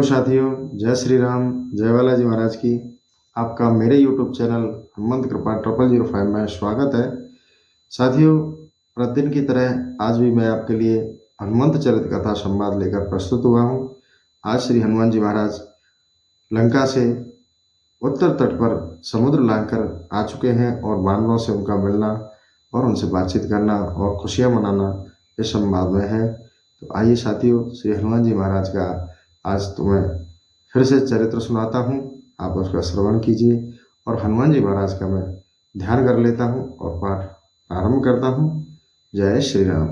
साथियों, जय श्री राम, जय बालाजी महाराज की। आपका मेरे YouTube चैनल हनुमंत कृपा 0005 में स्वागत है। साथियों, प्रतिदिन की तरह आज भी मैं आपके लिए हनुमंत चरित कथा संवाद लेकर प्रस्तुत हुआ हूँ। आज श्री हनुमान जी महाराज लंका से उत्तर तट पर समुद्र लांघकर आ चुके हैं और वानरों से उनका मिलना और उनसे बातचीत करना और खुशियाँ मनाना इस संवाद में है। तो आइए साथियों, श्री हनुमान जी महाराज का आज तुम्हें फिर से चरित्र सुनाता हूँ। आप उसका श्रवण कीजिए और हनुमान जी महाराज का मैं ध्यान कर लेता हूँ और पाठ प्रारंभ करता हूँ। जय श्री राम।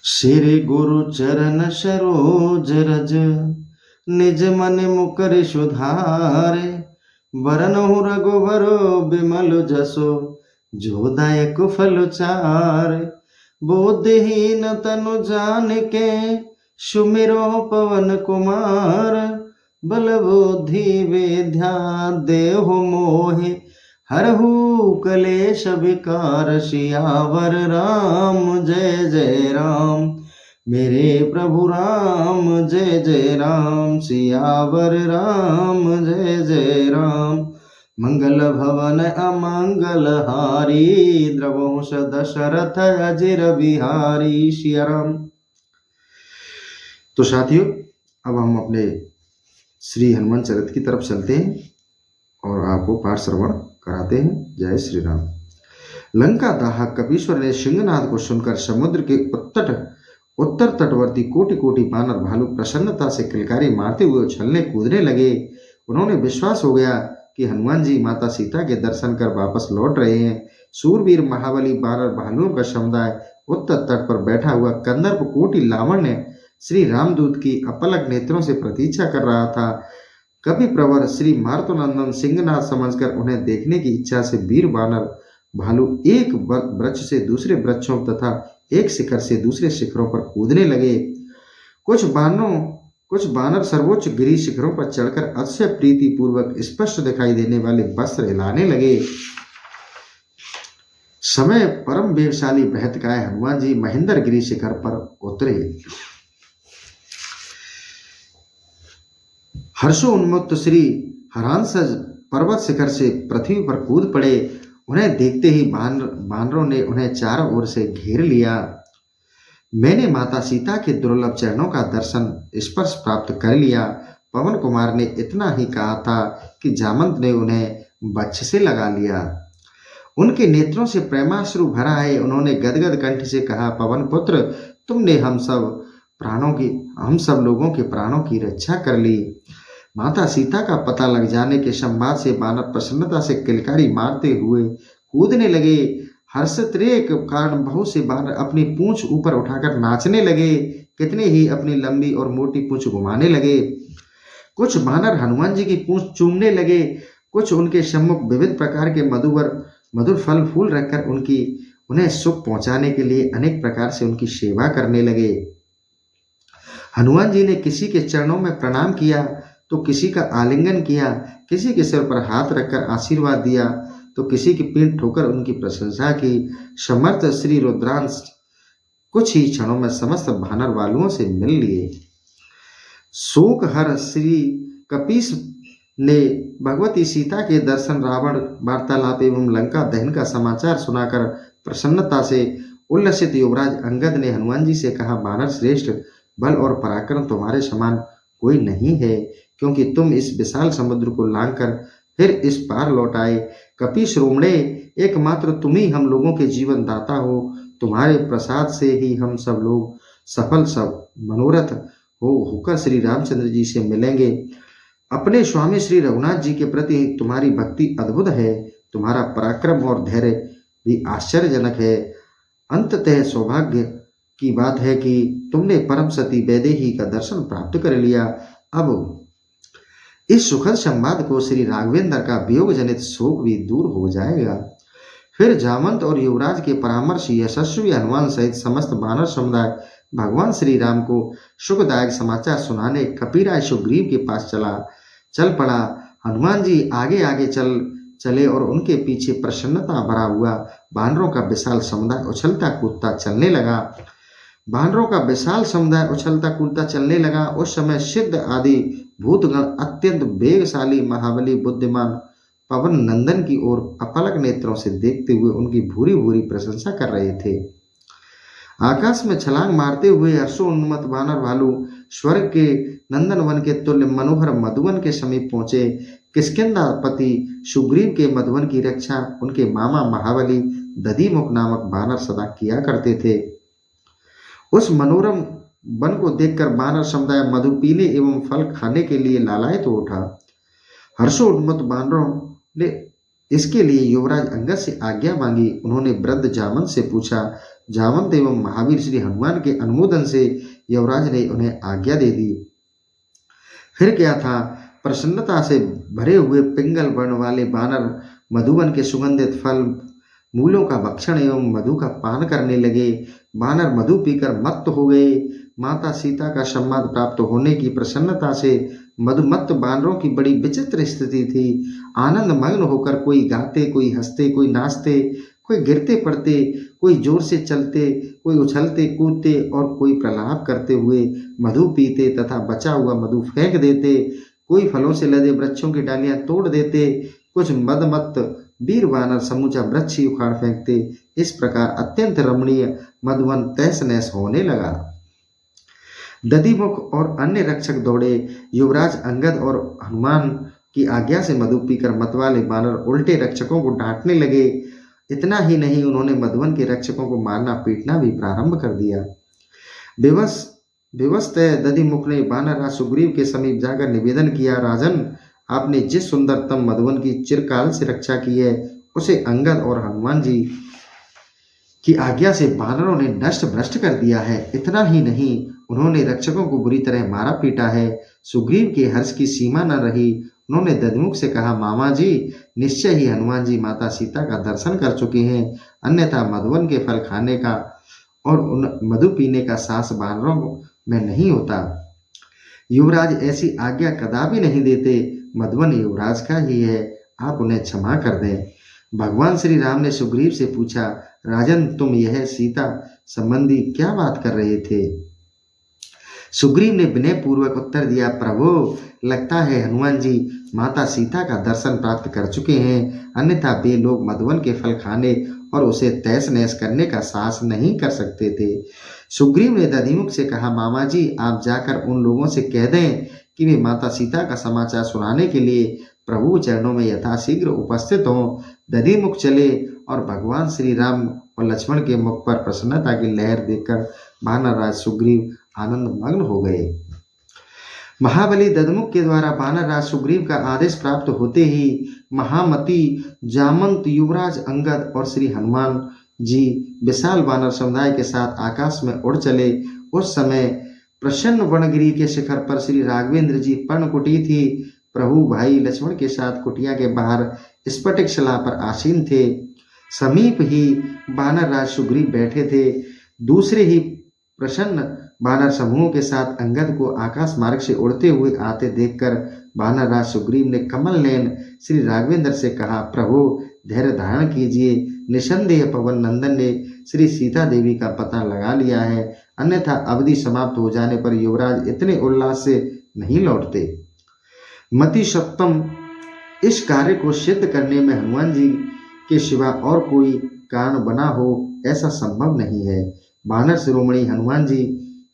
श्री गुरु चरण सरोज रज, निज मन मुकर सुधारे। बरनहु रघुवर बिमल जसो, जो दायक फल चारे। बुद्धिहीन तनु जान के, सुमिरो पवन कुमार। बल बुद्धि विद्या देहु मोहे, हरहु कलेश विकार। सियावर राम जय जय राम, मेरे प्रभु राम जय जय राम। सियावर राम जय जय राम, मंगल भवन अमंगल हारी। द्रवंश दशरथ अजिर बिहारी। सिया राम। तो साथियों, अब हम अपने श्री हनुमान चरित की तरफ चलते हैं और आपको पाठ श्रवण कराते हैं। जय श्री राम। लंका दाहक कपीश्वर ने सिंहनाद को सुनकर समुद्र के उत्तर तटवर्ती कोटि कोटि बानर भालू प्रसन्नता से किलकारी मारते हुए उछलने कूदने लगे। उन्होंने विश्वास हो गया कि हनुमान जी माता सीता के दर्शन कर वापस लौट रहे हैं। सूरवीर महाबली बानर भालुओं का समुदाय उत्तर तट पर बैठा हुआ कंदर्प कोटि लावण्य श्री रामदूत की अपलक नेत्रों से प्रतीक्षा कर रहा था। कवि प्रवर श्री मारुतनंदन सिंहनाद समझकर उन्हें देखने की इच्छा से वीर बानर भालू एक वृक्ष से दूसरे वृक्षों तथा एक शिखर से दूसरे शिखरों पर कूदने लगे। कुछ बानर सर्वोच्च गिरी शिखरों पर चढ़कर अतिशय प्रीति पूर्वक स्पष्ट दिखाई देने वाले वस्त्र हिलाने लगे। समय परम वेगशाली बहतकाय हनुमान जी महेंद्र गिरी शिखर पर उतरे। हर्षो उन्मुक्त श्री हरांसज पर्वत शिखर से पृथ्वी पर कूद पड़े। उन्हें देखते ही बानरों ने उन्हें चारों ओर से घेर लिया। मैंने माता सीता के दुर्लभ चरणों का दर्शन स्पर्श प्राप्त कर लिया। पवन कुमार ने इतना ही कहा था कि जामंत ने उन्हें वक्ष से लगा लिया। उनके नेत्रों से प्रेमाश्रु भरा आए। उन्होंने गदगद कंठ से कहा, पवन पुत्र, तुमने हम सब लोगों के प्राणों की रक्षा कर ली। माता सीता का पता लग जाने के संवाद से बानर प्रसन्नता से किलकारी मारते हुए कूदने लगे। हर्षोद्रेक कारण बहुत से बानर अपनी पूंछ ऊपर उठाकर नाचने लगे। कितने ही अपनी लंबी और मोटी पूंछ घुमाने लगे। कुछ बानर हनुमान जी की पूंछ चूमने लगे। कुछ उनके सम्मुख विविध प्रकार के मधुर फल फूल रखकर उन्हें सुख पहुंचाने के लिए अनेक प्रकार से उनकी सेवा करने लगे। हनुमान जी ने किसी के चरणों में प्रणाम किया तो किसी का आलिंगन किया, किसी के सिर पर हाथ रखकर आशीर्वाद दिया तो किसी की पीठ ठोकर उनकी प्रशंसा की। समर्थ श्री रुद्रांश कुछ ही क्षणों में समस्त वानर वालुओं से मिल लिए। शोक हर श्री कपीस ने भगवती सीता के दर्शन, रावण वार्तालाप एवं लंका दहन का समाचार सुनाकर प्रसन्नता से उल्लसित युवराज अंगद ने हनुमान जी से कहा, वानर श्रेष्ठ, बल और पराक्रम तुम्हारे समान कोई नहीं है, क्योंकि तुम इस विशाल समुद्र को लांघकर फिर इस पार लौट आए। कपीश रोमणे, एकमात्र तुम ही हम लोगों के जीवन दाता हो। तुम्हारे प्रसाद से ही हम सब लोग सफल मनोरथ होकर श्री रामचंद्र जी से मिलेंगे। अपने स्वामी श्री रघुनाथ जी के प्रति तुम्हारी भक्ति अद्भुत है। तुम्हारा पराक्रम और धैर्य भी आश्चर्यजनक है। अंततः सौभाग्य की बात है कि तुमने परम सती वैदेही का दर्शन प्राप्त कर लिया। अब इस सुखद संवाद को श्री राघवेंद्र का वियोग जनित शोक भी दूर हो जाएगा। फिर जामंत और युवराज के परामर्श यशस्वी हनुमान सहित समस्त वानर समुदाय भगवान श्री राम को सुखदायक समाचार सुनाने कपीराय सुग्रीव के पास चल पड़ा। हनुमान जी आगे आगे चले और उनके पीछे प्रसन्नता भरा हुआ वानरों का विशाल समुदाय उछलता कूदता चलने लगा। बानरों का विशाल समुदाय उछलता कूदता चलने लगा। उस समय सिद्ध आदि भूतगण अत्यंत वेगशाली महाबली बुद्धिमान पवन नंदन की ओर अपलक नेत्रों से देखते हुए उनकी भूरी भूरी प्रशंसा कर रहे थे। आकाश में छलांग मारते हुए हर्षोन्मत्त बानर भालू स्वर्ग के नंदन वन के तुल्य मनोहर मधुवन के समीप पहुंचे। किष्किंधापति सुग्रीव के मधुवन की रक्षा उनके मामा महाबली दधिमुख नामक बानर सदा किया करते थे। उस मनोरम वन को देखकर बानर समुदाय मधु पीने एवं फल खाने के लिए लालायित हो उठा। हर्षोन्मत्त बानरों ने इसके लिए युवराज अंगद से आज्ञा मांगी। उन्होंने वृद्ध जामवंत से पूछा। जामवंत एवं महावीर श्री हनुमान के अनुमोदन से युवराज ने उन्हें आज्ञा दे दी। फिर क्या था, प्रसन्नता से भरे हुए पिंगल वर्ण वाले बानर मधुवन के सुगंधित फल मूलों का भक्षण एवं मधु का पान करने लगे। बानर मधु पीकर मत्त हो गए। माता सीता का सम्मान प्राप्त होने की प्रसन्नता से मधुमत्त बानरों की बड़ी विचित्र स्थिति थी। आनंद मग्न होकर कोई गाते, कोई हंसते, कोई नाचते, कोई गिरते पड़ते, कोई जोर से चलते, कोई उछलते कूदते और कोई प्रलाप करते हुए मधु पीते तथा बचा हुआ मधु फेंक देते। कोई फलों से लदे वृक्षों की डालियां तोड़ देते। कुछ मदमत्त वीर बानर समूचा वृक्ष ही उखाड़ फेंकते। इस प्रकार अत्यंत रमणीय मधुवन तहस नहस होने लगा। दधिमुख और अन्य रक्षक दौड़े। युवराज अंगद और हनुमान की आज्ञा से मधु पीकर मतवाले बानर उल्टे रक्षकों को डांटने लगे। इतना ही नहीं, उन्होंने मधुवन के रक्षकों को मारना पीटना भी प्रारंभ कर दिया। विवश दधिमुख ने बानरराज सुग्रीव के समीप जाकर निवेदन किया, राजन, आपने जिस सुंदरतम मधुवन की चिरकाल से रक्षा की है उसे अंगद और हनुमान जी की आज्ञा से बानरों ने नष्ट भ्रष्ट कर दिया है। इतना ही नहीं, उन्होंने रक्षकों को बुरी तरह मारा पीटा है। सुग्रीव के हर्ष की सीमा न रही। उन्होंने दधिमुख से कहा, मामा जी, निश्चय ही हनुमान जी माता सीता का दर्शन कर चुके हैं, अन्यथा मधुवन के फल खाने का और उन मधु पीने का साहस बानरों में नहीं होता। युवराज ऐसी आज्ञा कदापि नहीं देते। मधुवन युवराज का ही है, आप उन्हें क्षमा कर दें। भगवान श्री राम ने सुग्रीव से पूछा, राजन, तुम यह सीता संबंधी क्या बात कर रहे थे? सुग्रीव ने विनय पूर्वक उत्तर दिया, प्रभु, लगता है हनुमान जी माता सीता का दर्शन प्राप्त कर चुके हैं, अन्यथा वे लोग मधुवन के फल खाने और उसे तहस नहस करने का साहस नहीं कर सकते थे। सुग्रीव ने दधिमुख से कहा, मामा जी, आप जाकर उन लोगों से कह दें कि वे माता सीता का समाचार सुनाने के लिए प्रभु चरणों में यथाशीघ्र उपस्थित हों। दधिमुख चले और भगवान श्री राम और लक्ष्मण के मुख पर प्रसन्नता की लहर देखकर वानरराज सुग्रीव आनंद मग्न हो गए। महाबली दधिमुख के द्वारा वानरराज सुग्रीव का आदेश प्राप्त होते ही महामती जामवंत, युवराज अंगद और श्री हनुमान जी विशाल वानर समुदाय के साथ आकाश में उड़ चले। उस समय प्रसन्न वनगिरी के शिखर पर श्री राघवेंद्र जी पर्णकुटी थी। प्रभु भाई लक्ष्मण के साथ कुटिया के बाहर स्फटिक शिला पर आसीन थे। समीप ही वानरराज सुग्रीव बैठे थे। दूसरे ही प्रसन्न वानर समूहों के साथ अंगद को आकाश मार्ग से उड़ते हुए आते देखकर वानरराज सुग्रीव ने कमल नयन श्री राघवेंद्र से कहा, प्रभु, धैर्य धारण कीजिए। निसंदेह पवन नंदन ने श्री सीता देवी का पता लगा लिया है, अन्यथा अवधि समाप्त हो जाने पर युवराज इतने उल्लास से नहीं लौटते। मति सप्तम, इस कार्य को सिद्ध करने में हनुमान जी के सिवा और कोई कारण बना हो ऐसा संभव नहीं है। वानर शिरोमणि हनुमान जी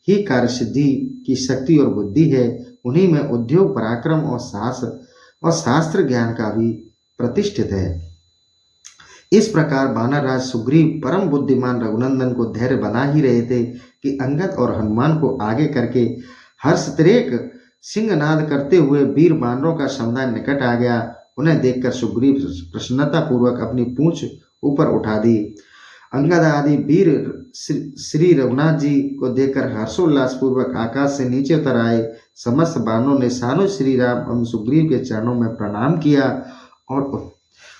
ही कार्य सिद्धि की शक्ति और बुद्धि है। उन्हीं में उद्योग, पराक्रम और साहस और शास्त्र ज्ञान का भी प्रतिष्ठित है। इस प्रकार वानरराज सुग्रीव परम बुद्धिमान रघुनंदन को धैर्य बना ही रहे थे कि अंगद और हनुमान को आगे करके हर्षोद्रेक सिंहनाद करते हुए वीर वानरों का समुदाय निकट आ गया। उन्हें देखकर सुग्रीव प्रसन्नता पूर्वक अपनी पूंछ ऊपर उठा दी। अंगद आदि वीर श्री रघुनाथ जी को देखकर हर्षोल्लास पूर्वक आकाश से नीचे उतर आए। समस्त वानरों ने सानो श्री राम एवं सुग्रीव के चरणों में प्रणाम किया और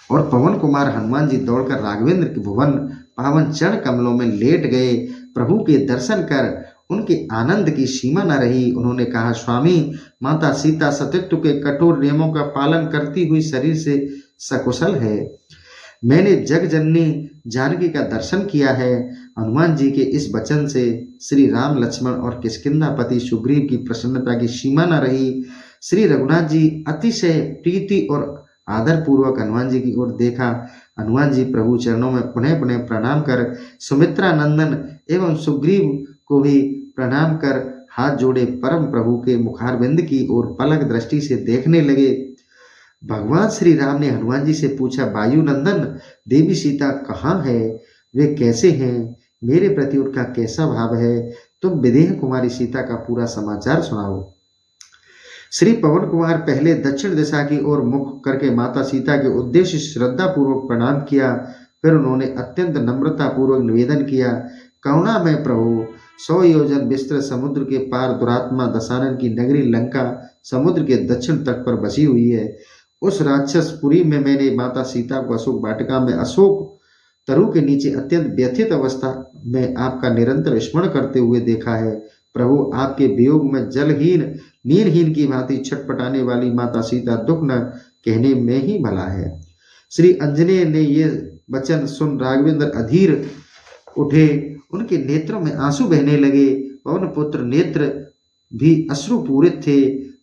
पवन कुमार हनुमान जी दौड़कर राघवेंद्र के भुवन पावन चरण कमलों में लेट गए। प्रभु के दर्शन कर उनके आनंद की सीमा न रही। उन्होंने कहा, स्वामी, माता सीता सतीत्व के कठोर नियमों का पालन करती हुई शरीर से सकुशल है। मैंने जगजननी जानकी का दर्शन किया है। हनुमान जी के इस वचन से श्री राम लक्ष्मण और किष्किंधापति सुग्रीव की प्रसन्नता की सीमा न रही। श्री रघुनाथ जी अतिशय प्रीति और आदर पूर्वक हनुमान जी की ओर देखा। हनुमान जी प्रभु चरणों में पुनः पुनः प्रणाम कर सुमित्रा नंदन एवं सुग्रीव को भी प्रणाम कर हाथ जोड़े परम प्रभु के मुखारविंद की ओर पलक दृष्टि से देखने लगे। भगवान श्री राम ने हनुमान जी से पूछा, वायु नंदन, देवी सीता कहाँ है? वे कैसे हैं? मेरे प्रति उनका कैसा भाव है? तुम विदेह कुमारी सीता का पूरा समाचार सुनाओ। श्री पवन कुमार पहले दक्षिण दिशा की ओर मुख करके माता सीता के उद्देश्य श्रद्धा पूर्वक प्रणाम किया। फिर उन्होंने अत्यंत नम्रता पूर्वक निवेदन किया, करुणा में प्रभु, 100 योजन विस्तृत समुद्र के पार दुरात्मा दशानन की नगरी लंका समुद्र के दक्षिण तट पर बसी हुई है। उस राक्षसपुरी में मैंने माता सीता को अशोक वाटिका में अशोक तरु के नीचे अत्यंत व्यथित अवस्था में आपका निरंतर स्मरण करते हुए देखा है। प्रभु, आपके वियोग में जलहीन नीरहीन की भांति छटपटाने वाली माता सीता दुख न कहने में ही भला है। श्री अंजनेय ने ये वचन सुन राघवेंद्र अधीर उठे, उनके नेत्रों में आंसू बहने लगे। पवन पुत्र नेत्र भी अश्रुपूरित थे,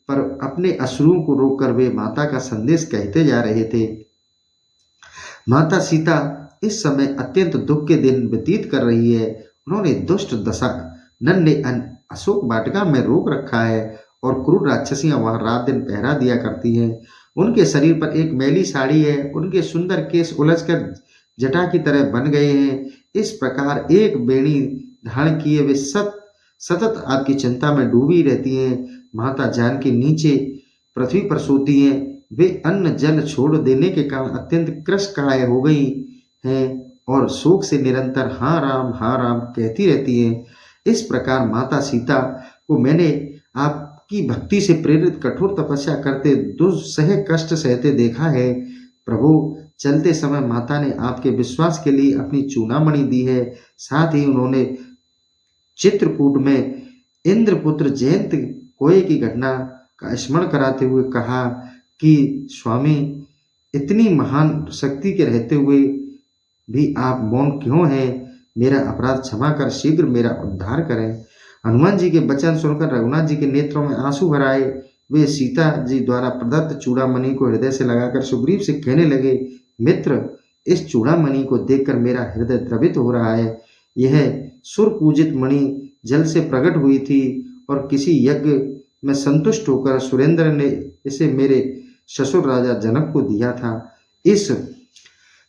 पर अपने अश्रुओं को रोककर वे माता का संदेश कहते जा रहे थे। माता सीता इस समय अत्यंत दुख के दिन व्यतीत कर रही है। उन्होंने दुष्ट दशानन ने अशोक वाटिका में रोक रखा है और क्रूर राक्षसियां वहां रात दिन पहरा दिया करती हैं। उनके शरीर पर एक मैली साड़ी है, उनके सुंदर केस उलझकर जटा की तरह बन गए हैं। इस प्रकार एक बेणी धारण किए वे सतत आपकी चिंता में डूबी रहती हैं। माता जानकी नीचे पृथ्वी पर सोती हैं। वे अन्न जल छोड़ देने के कारण अत्यंत कृशकाय हो गई हैं और शोक से निरंतर हाँ राम कहती रहती हैं। इस प्रकार माता सीता को मैंने आपकी भक्ति से प्रेरित कठोर तपस्या करते दुस्सह कष्ट सहते देखा है। प्रभु, चलते समय माता ने आपके विश्वास के लिए अपनी चूड़ामणि दी है। साथ ही उन्होंने चित्रकूट में इंद्रपुत्र जयंत कोय की घटना का स्मरण कराते हुए कहा कि स्वामी, इतनी महान शक्ति के रहते हुए भी आप मौन क्यों हैं? मेरा अपराध क्षमा कर शीघ्र मेरा उद्धार करें। हनुमान जी के वचन सुनकर रघुनाथ जी के नेत्रों में आंसू भर आए। वे सीता जी द्वारा प्रदत्त चूड़ामणि को हृदय से लगाकर सुग्रीव से कहने लगे, मित्र, इस चूड़ामणि को देखकर मेरा हृदय द्रवित हो रहा है। यह सुर पूजित मणि जल से प्रकट हुई थी और किसी यज्ञ में संतुष्ट होकर सुरेंद्र ने इसे मेरे ससुर राजा जनक को दिया था। इस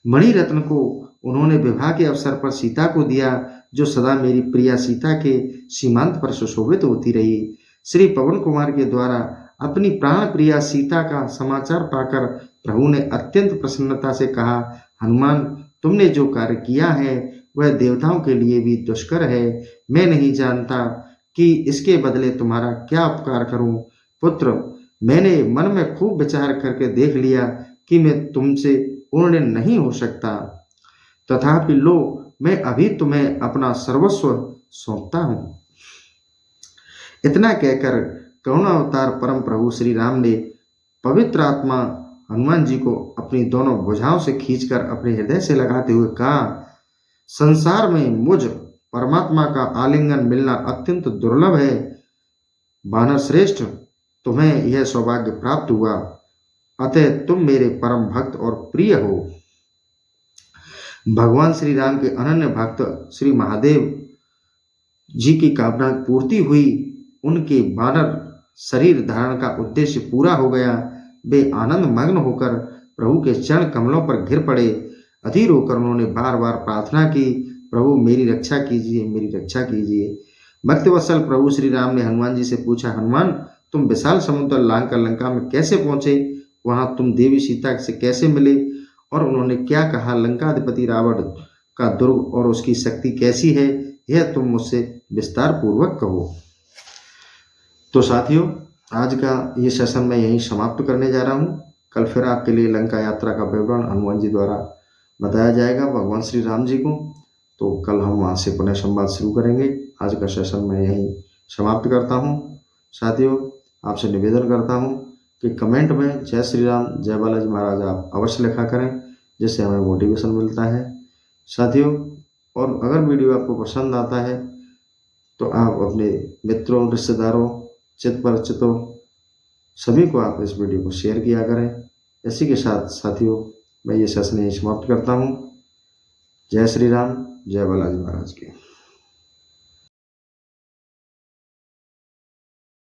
मणि रत्न को उन्होंने विवाह के अवसर पर सीता को दिया, जो सदा मेरी प्रिया सीता के सीमांत पर सुशोभित होती रही। श्री पवन कुमार के द्वारा अपनी प्राण प्रिया सीता का समाचार पाकर प्रभु ने अत्यंत प्रसन्नता से कहा, हनुमान, तुमने जो कार्य किया है वह देवताओं के लिए भी दुष्कर है। मैं नहीं जानता कि इसके बदले तुम्हारा क्या उपकार करूं। पुत्र, मैंने मन में खूब विचार करके देख लिया कि मैं तुमसे पूर्ण नहीं हो सकता, तथापि लो, मैं अभी तुम्हें अपना सर्वस्व सौंपता हूं। इतना कहकर करुणावतार परम प्रभु श्री राम ने पवित्र आत्मा हनुमान जी को अपनी दोनों भुजाओं से खींचकर अपने हृदय से लगाते हुए कहा, संसार में मुझ परमात्मा का आलिंगन मिलना अत्यंत दुर्लभ है। वानर श्रेष्ठ, तुम्हें यह सौभाग्य प्राप्त हुआ, अतः तुम मेरे परम भक्त और प्रिय हो। भगवान श्री राम के अनन्य भक्त श्री महादेव जी की कामना पूर्ति हुई। उनके वानर शरीर धारण का उद्देश्य पूरा हो गया। वे आनंद मग्न होकर प्रभु के चरण कमलों पर गिर पड़े। अधीर होकर उन्होंने बार बार प्रार्थना की, प्रभु मेरी रक्षा कीजिए, मेरी रक्षा कीजिए। भक्तवत्सल प्रभु श्री राम ने हनुमान जी से पूछा, हनुमान, तुम विशाल समुद्र लांघकर लंका में कैसे पहुंचे? वहां तुम देवी सीता से कैसे मिले और उन्होंने क्या कहा? लंकाधिपति रावण का दुर्ग और उसकी शक्ति कैसी है, यह तुम मुझसे विस्तार पूर्वक कहो। तो साथियों, आज का ये सेशन मैं यहीं समाप्त करने जा रहा हूँ। कल फिर आपके लिए लंका यात्रा का विवरण हनुमान जी द्वारा बताया जाएगा भगवान श्री राम जी को। तो कल हम वहाँ से पुनः संवाद शुरू करेंगे। आज का सेशन मैं यहीं समाप्त करता हूँ। साथियों, आपसे निवेदन करता हूँ कि कमेंट में जय श्री राम, जय बालाजी महाराज आप अवश्य लिखा करें, जिससे हमें मोटिवेशन मिलता है। साथियों, और अगर वीडियो आपको पसंद आता है तो आप अपने मित्रों, रिश्तेदारों, चित परिचितों सभी को आप इस वीडियो को शेयर किया करें। इसी के साथ साथियों मैं ये सेशन यहीं समाप्त करता हूँ। जय श्री राम, जय बालाजी महाराज की।